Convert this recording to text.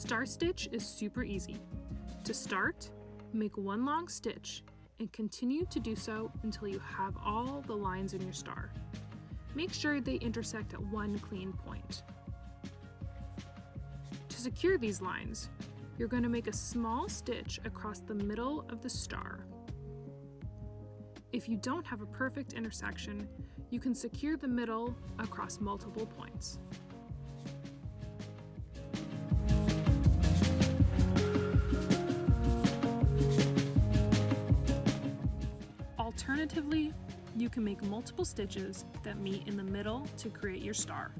star stitch is super easy. To start, make one long stitch and continue to do so until you have all the lines in your star. Make sure they intersect at one clean point. To secure these lines, you're going to make a small stitch across the middle of the star. If you don't have a perfect intersection, you can secure the middle across multiple points. Alternatively, you can make multiple stitches that meet in the middle to create your star.